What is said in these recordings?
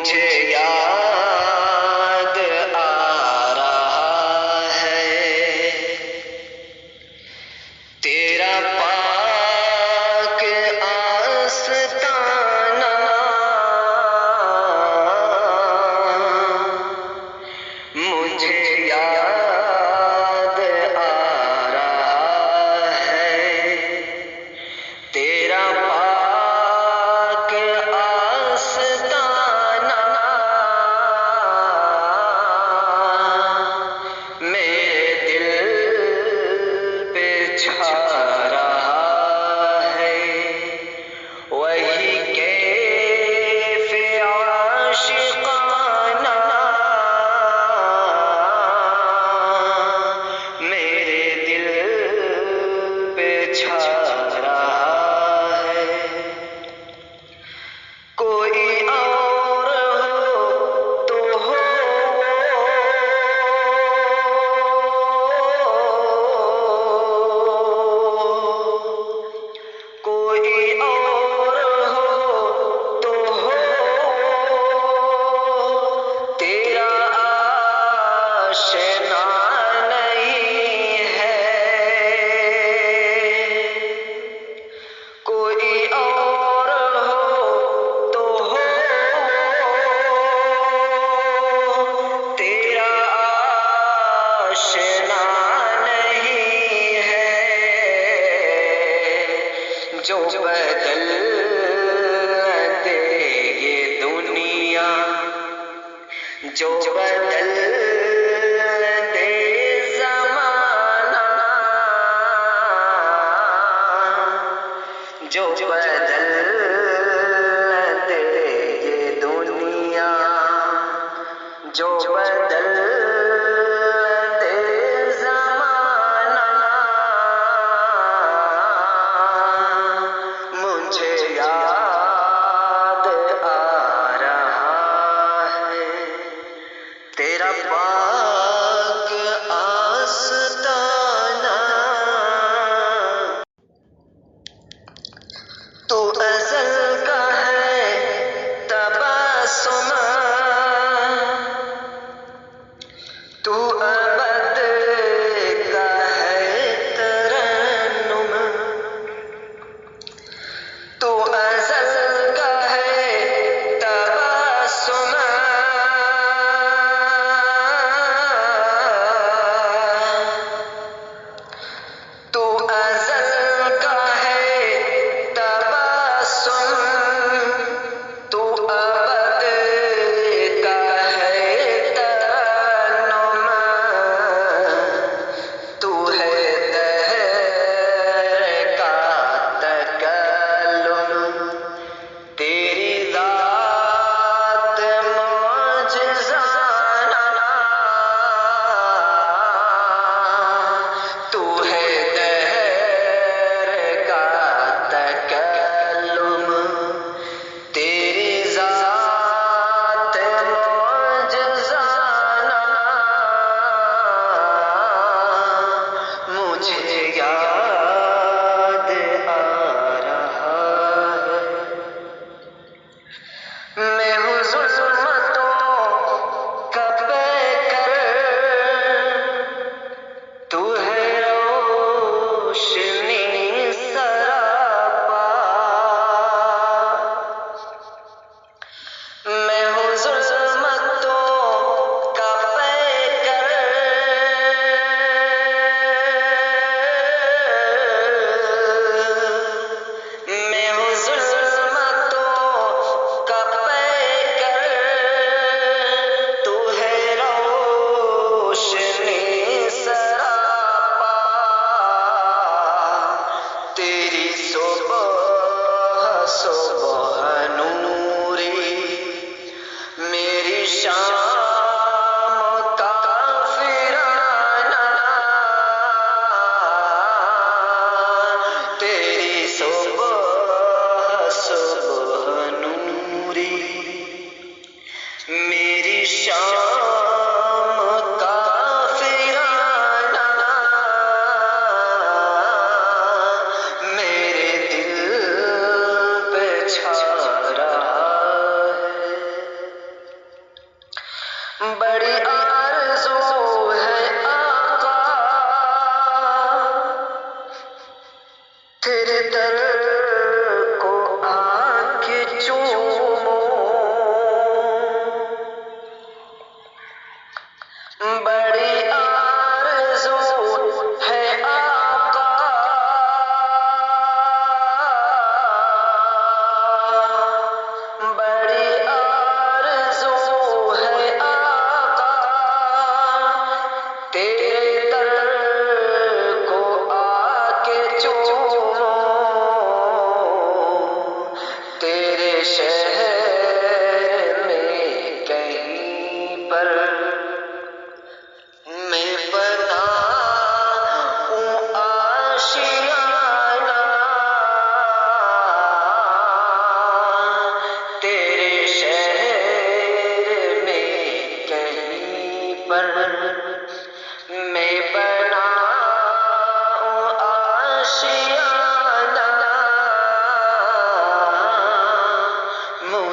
मुझे याद आ रहा है तेरा पाक आस्ताना, मुझे याद आ रहा है तेरा पाक आस्ताना, मेरे दिल पे छा रहा है वही कैफ़े आशिक़ाना, मेरे दिल पे छा रहा है। कोई और हो तो हो, कोई और हो तो हो, तेरा आशना नहीं है। कोई और हो तो हो, तेरा आशना नहीं है। जो बदल दे ये दुनिया, जो बदल दे ज़माना, जो बदल दे ये दुनिया, जो बदल दे ज़माना, मुझे याद आ रहा है तेरा पाक आस्ताना। तू अज़ल का है तबस्सुम,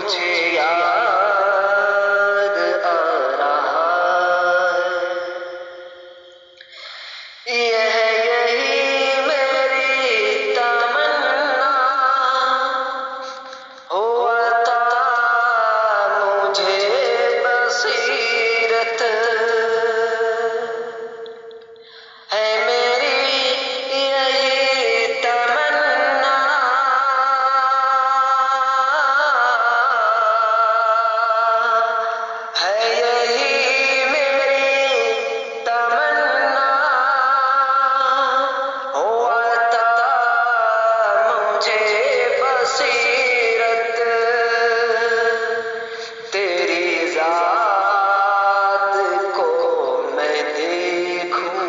मुझे याद आ रहा है। यही मेरी तमन्ना हुआ था मुझे बसीरत है मेरी यही तमन्ना है यही मेरी तमन्ना हुआ था मुझे बसीरत तेरी ज़ात को मैं देखूं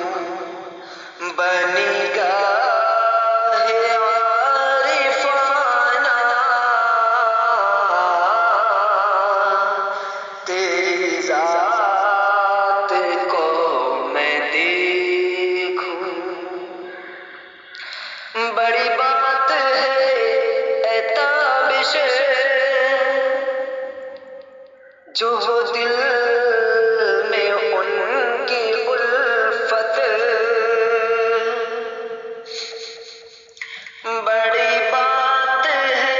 बनी गाहे आरिफाना तेरी ज़ात को मैं देखूं बड़ी बात है ए ताबिश जो दिल में उनकी उल्फत बड़ी बात है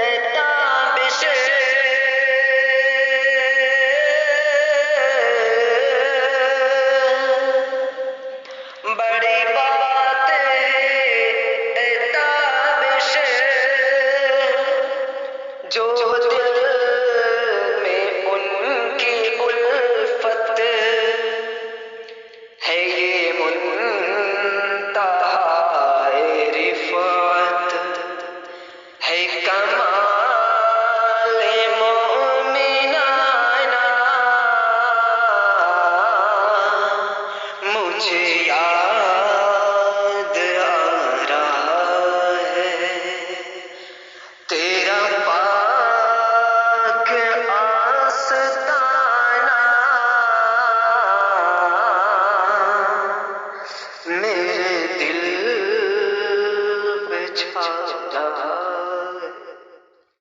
ए ताबिश बड़ी बात है ए ताबिश जो दिल में उनकी उल्फत है ये मुंतहाए रिफ़अत है कमाले मोमिनाना मुझे